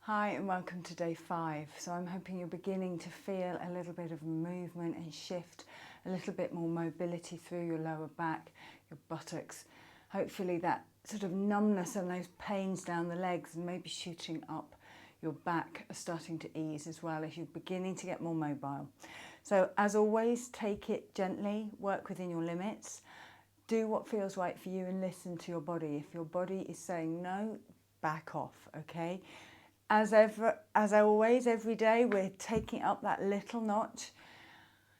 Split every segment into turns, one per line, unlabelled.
Hi and welcome to day 5. So I'm hoping you're beginning to feel a little bit of movement and shift, a little bit more mobility through your lower back, your buttocks. Hopefully that sort of numbness and those pains down the legs and maybe shooting up your back are starting to ease as well as you're beginning to get more mobile. So as always, take it gently, work within your limits, do what feels right for you and listen to your body. If your body is saying no, back off, okay? As always, every day, we're taking up that little notch.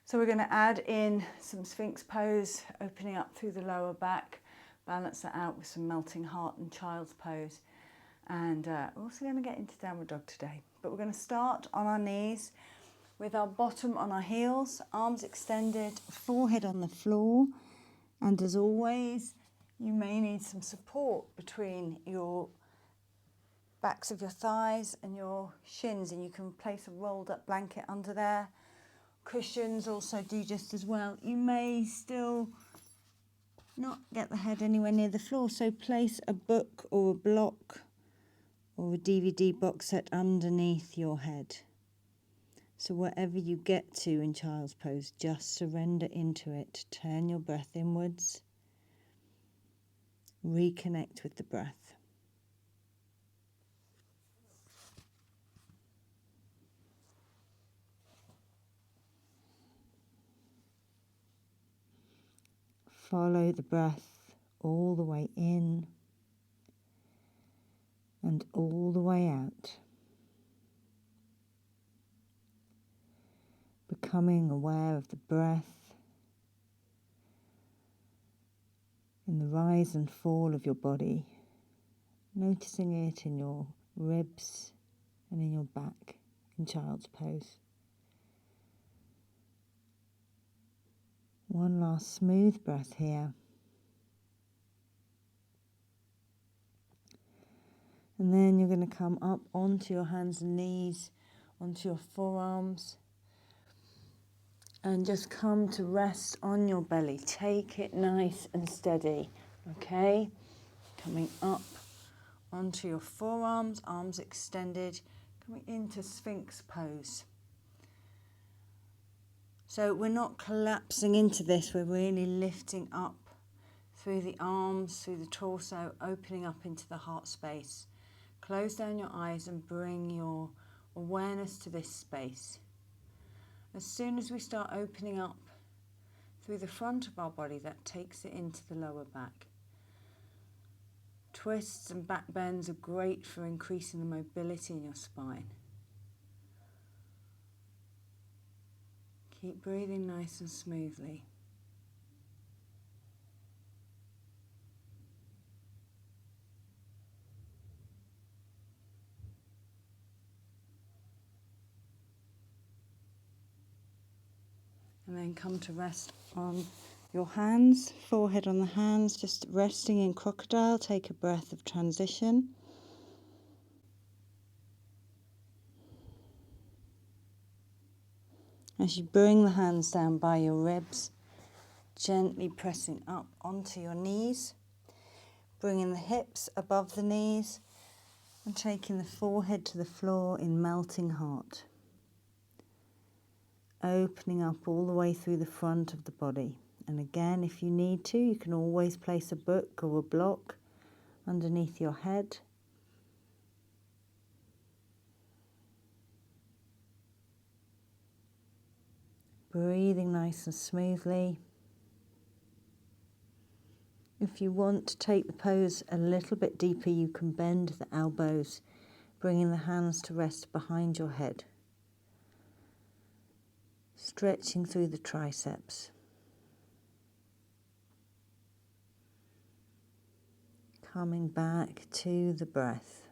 So we're going to add in some Sphinx pose, opening up through the lower back, balance that out with some melting heart and child's pose. And we're also going to get into downward dog today. But we're going to start on our knees with our bottom on our heels, arms extended, forehead on the floor. And as always, you may need some support between your backs of your thighs and your shins, and you can place a rolled up blanket under there. Cushions also do just as well. You may still not get the head anywhere near the floor, so place a book or a block or a DVD box set underneath your head. So wherever you get to in child's pose, just surrender into it. Turn your breath inwards. Reconnect with the breath. Follow the breath all the way in and all the way out. Becoming aware of the breath in the rise and fall of your body, noticing it in your ribs and in your back in child's pose. One last smooth breath here. And then you're going to come up onto your hands and knees, onto your forearms, and just come to rest on your belly. Take it nice and steady, okay? Coming up onto your forearms, arms extended, coming into Sphinx pose. So we're not collapsing into this, we're really lifting up through the arms, through the torso, opening up into the heart space. Close down your eyes and bring your awareness to this space. As soon as we start opening up through the front of our body, that takes it into the lower back. Twists and back bends are great for increasing the mobility in your spine. Keep breathing nice and smoothly. And then come to rest on your hands, forehead on the hands, just resting in crocodile. Take a breath of transition. As you bring the hands down by your ribs, gently pressing up onto your knees, bringing the hips above the knees and taking the forehead to the floor in melting heart. Opening up all the way through the front of the body. And again, if you need to, you can always place a book or a block underneath your head. Breathing nice and smoothly. If you want to take the pose a little bit deeper, you can bend the elbows, bringing the hands to rest behind your head. Stretching through the triceps. Coming back to the breath.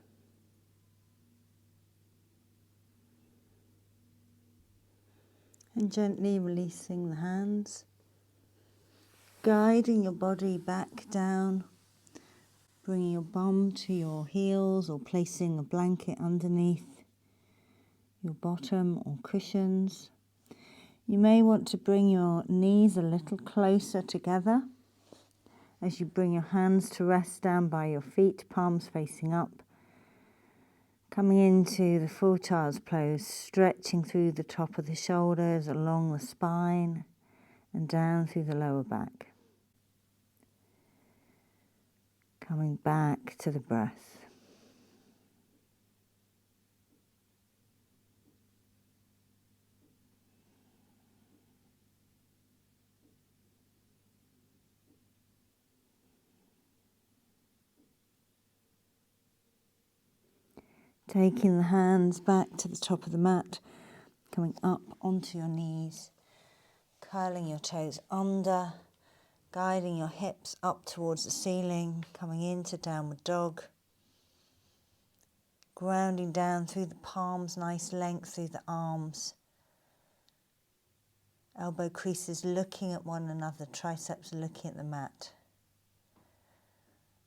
And gently releasing the hands. Guiding your body back down. Bringing your bum to your heels or placing a blanket underneath your bottom or cushions. You may want to bring your knees a little closer together as you bring your hands to rest down by your feet, palms facing up.
Coming into the full child's pose, stretching through the top of the shoulders, along the spine, and down through the lower back. Coming back to the breath. Taking the hands back to the top of the mat, coming up onto your knees, curling your toes under, guiding your hips up towards the ceiling, coming into downward dog, grounding down through the palms, nice length through the arms, elbow creases looking at one another, triceps looking at the mat.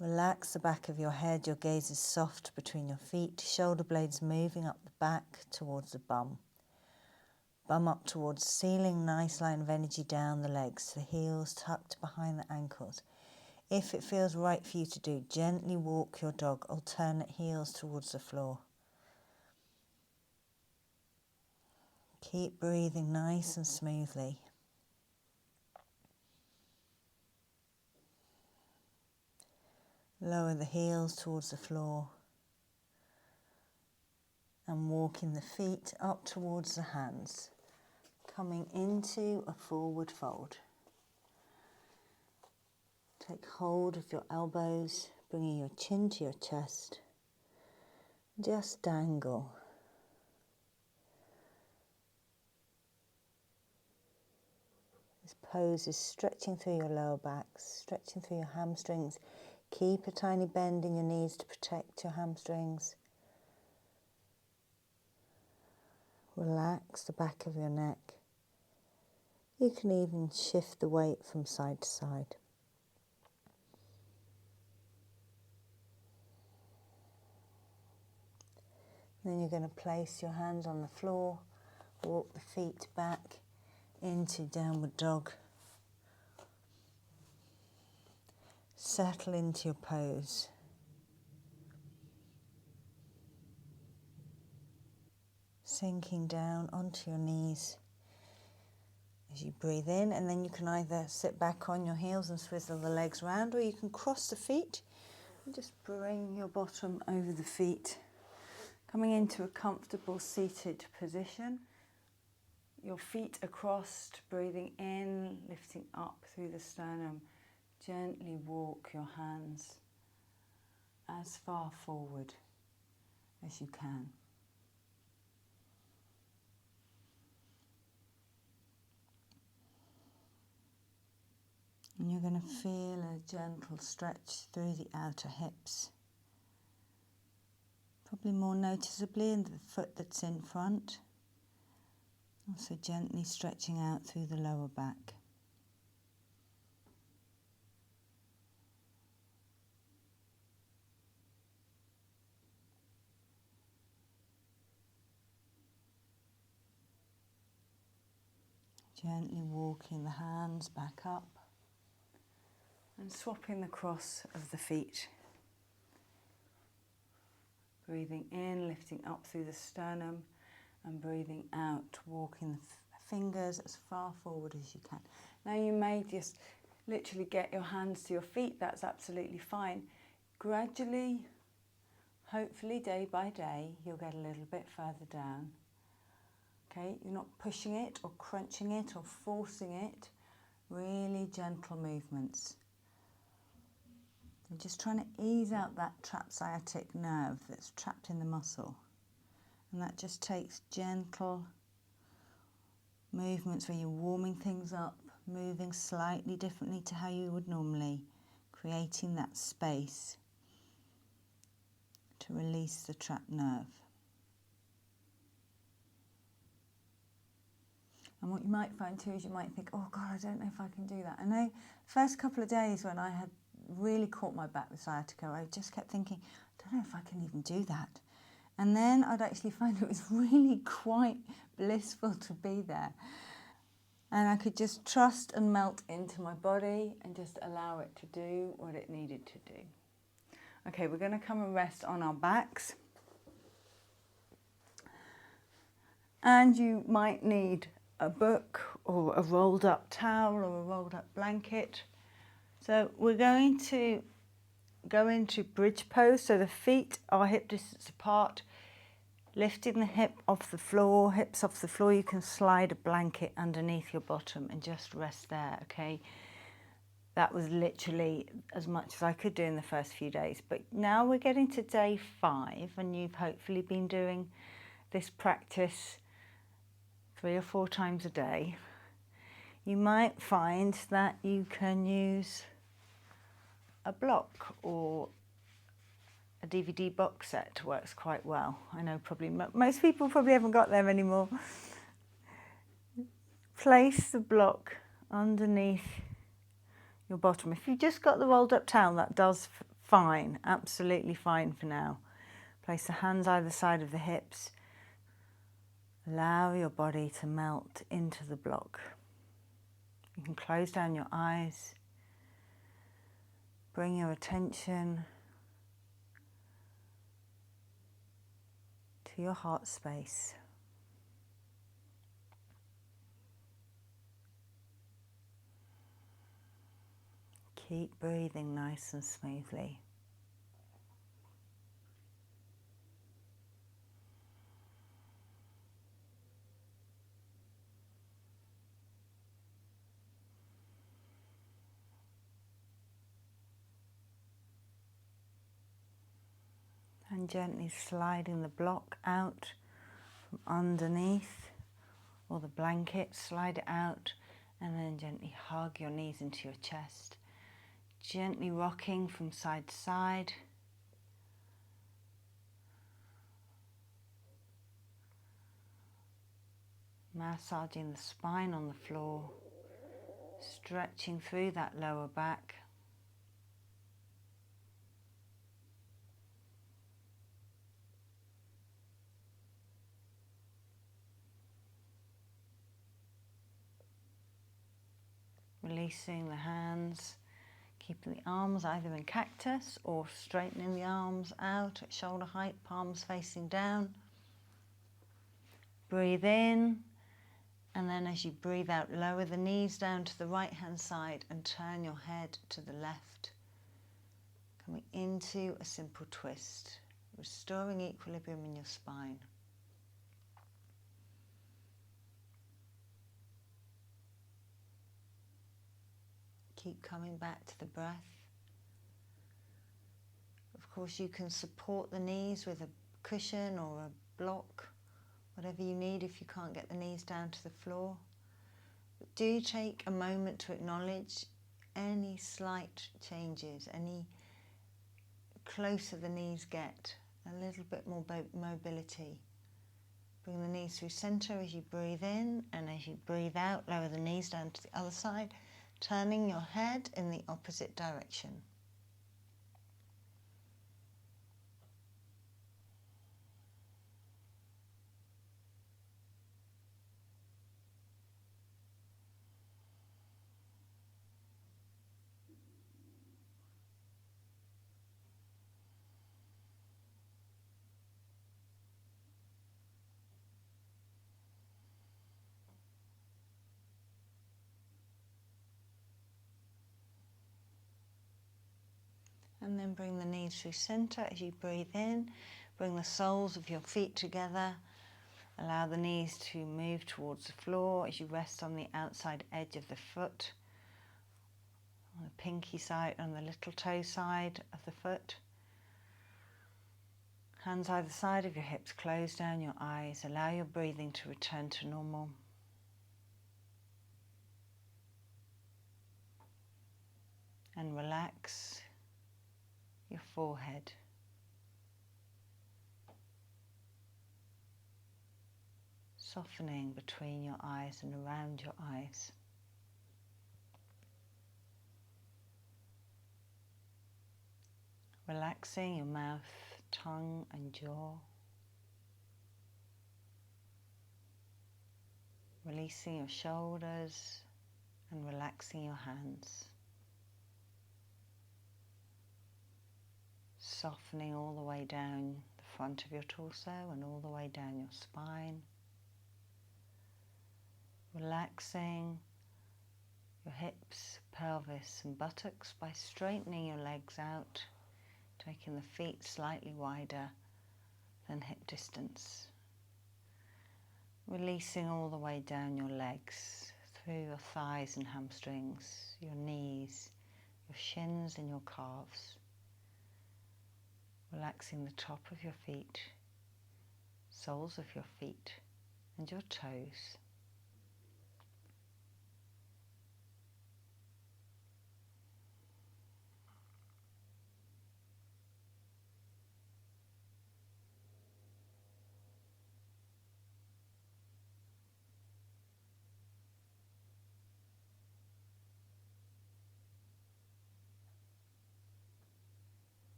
Relax the back of your head, your gaze is soft between your feet, shoulder blades moving up the back towards the bum. Bum up towards the ceiling, nice line of energy down the legs, the heels tucked behind the ankles. If it feels right for you to do, gently walk your dog, alternate heels towards the floor. Keep breathing nice and smoothly. Lower the heels towards the floor and walking the feet up towards the hands, coming into a forward fold. Take hold of your elbows, bringing your chin to your chest. Just dangle. This pose is stretching through your lower back, stretching through your hamstrings. Keep a tiny bend in your knees to protect your hamstrings. Relax the back of your neck. You can even shift the weight from side to side. Then you're going to place your hands on the floor, walk the feet back into downward dog. Settle into your pose. Sinking down onto your knees as you breathe in, and then you can either sit back on your heels and swivel the legs round, or you can cross the feet and just bring your bottom over the feet. Coming into a comfortable seated position, your feet across, breathing in, lifting up through the sternum. Gently walk your hands as far forward as you can. And you're going to feel a gentle stretch through the outer hips. Probably more noticeably in the foot that's in front. Also gently stretching out through the lower back. Gently walking the hands back up and swapping the cross of the feet. Breathing in, lifting up through the sternum, and breathing out, walking the fingers as far forward as you can. Now you may just literally get your hands to your feet, that's absolutely fine. Gradually, hopefully day by day, you'll get a little bit further down. Okay, you're not pushing it or crunching it or forcing it, really gentle movements. You're just trying to ease out that trapped sciatic nerve that's trapped in the muscle. And that just takes gentle movements where you're warming things up, moving slightly differently to how you would normally, creating that space to release the trapped nerve. And what you might find too is you might think, oh God, I don't know if I can do that. I know the first couple of days when I had really caught my back with sciatica, I just kept thinking, I don't know if I can even do that. And then I'd actually find it was really quite blissful to be there. And I could just trust and melt into my body and just allow it to do what it needed to do. Okay, we're going to come and rest on our backs. And you might need a book or a rolled up towel or a rolled up blanket. So we're going to go into bridge pose. So the feet are hip distance apart, lifting the hip off the floor, hips off the floor. You can slide a blanket underneath your bottom and just rest there, okay? That was literally as much as I could do in the first few days. But now we're getting to day 5, and you've hopefully been doing this practice 3 or 4 times a day. You might find that you can use a block, or a DVD box set works quite well. I know probably most people probably haven't got them anymore. Place the block underneath your bottom. If you've just got the rolled up towel, that does fine, absolutely fine for now. Place the hands either side of the hips. Allow your body to melt into the block. You can close down your eyes. Bring your attention to your heart space. Keep breathing nice and smoothly. And gently sliding the block out from underneath, or the blanket, slide it out, and then gently hug your knees into your chest. Gently rocking from side to side. Massaging the spine on the floor, stretching through that lower back. Releasing the hands, keeping the arms either in cactus or straightening the arms out at shoulder height, palms facing down. Breathe in, and then as you breathe out, lower the knees down to the right hand side and turn your head to the left. Coming into a simple twist, restoring equilibrium in your spine. Keep coming back to the breath. Of course, you can support the knees with a cushion or a block, whatever you need if you can't get the knees down to the floor. But do take a moment to acknowledge any slight changes, any closer the knees get, a little bit more mobility. Bring the knees through center as you breathe in, and as you breathe out, lower the knees down to the other side, turning your head in the opposite direction. And then bring the knees through center as you breathe in. Bring the soles of your feet together. Allow the knees to move towards the floor as you rest on the outside edge of the foot, on the pinky side, on the little toe side of the foot. Hands either side of your hips, close down your eyes. Allow your breathing to return to normal. And relax your forehead. Softening between your eyes and around your eyes. Relaxing your mouth, tongue and jaw. Releasing your shoulders and relaxing your hands. Softening all the way down the front of your torso and all the way down your spine. relaxing your hips, pelvis and buttocks by straightening your legs out, taking the feet slightly wider than hip distance. Releasing all the way down your legs, through your thighs and hamstrings, your knees, your shins and your calves. Relaxing the top of your feet, soles of your feet and your toes.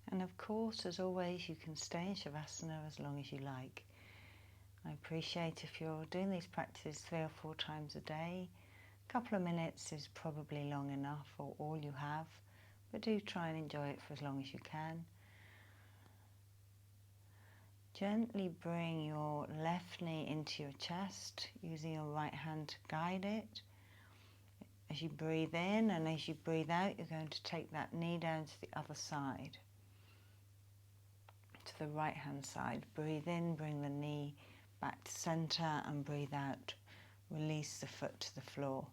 And of course, as always, you can stay in Shavasana as long as you like. I appreciate if you're doing these practices 3 or 4 times a day. A couple of minutes is probably long enough, or all you have, but do try and enjoy it for as long as you can. Gently bring your left knee into your chest, using your right hand to guide it. As you breathe in and as you breathe out, you're going to take that knee down to the other side, to the right hand side. Breathe in, bring the knee back to center, and breathe out. Release the foot to the floor.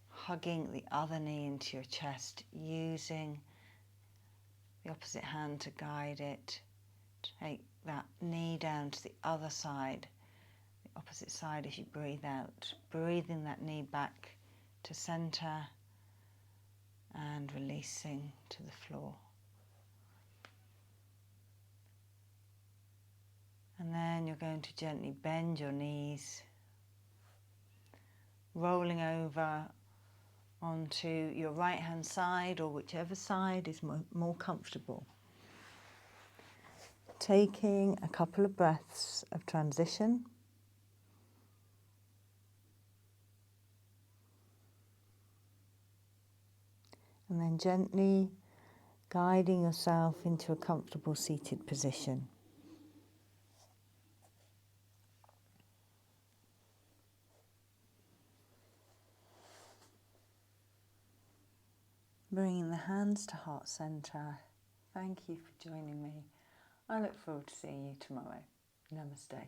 Hugging the other knee into your chest, using the opposite hand to guide it. Take that knee down to the other side, the opposite side as you breathe out. Breathing that knee back to center and releasing to the floor. And then you're going to gently bend your knees, rolling over onto your right hand side, or whichever side is more comfortable. Taking a couple of breaths of transition. And then gently guiding yourself into a comfortable seated position. Bringing the hands to heart center. Thank you for joining me. I look forward to seeing you tomorrow. Namaste.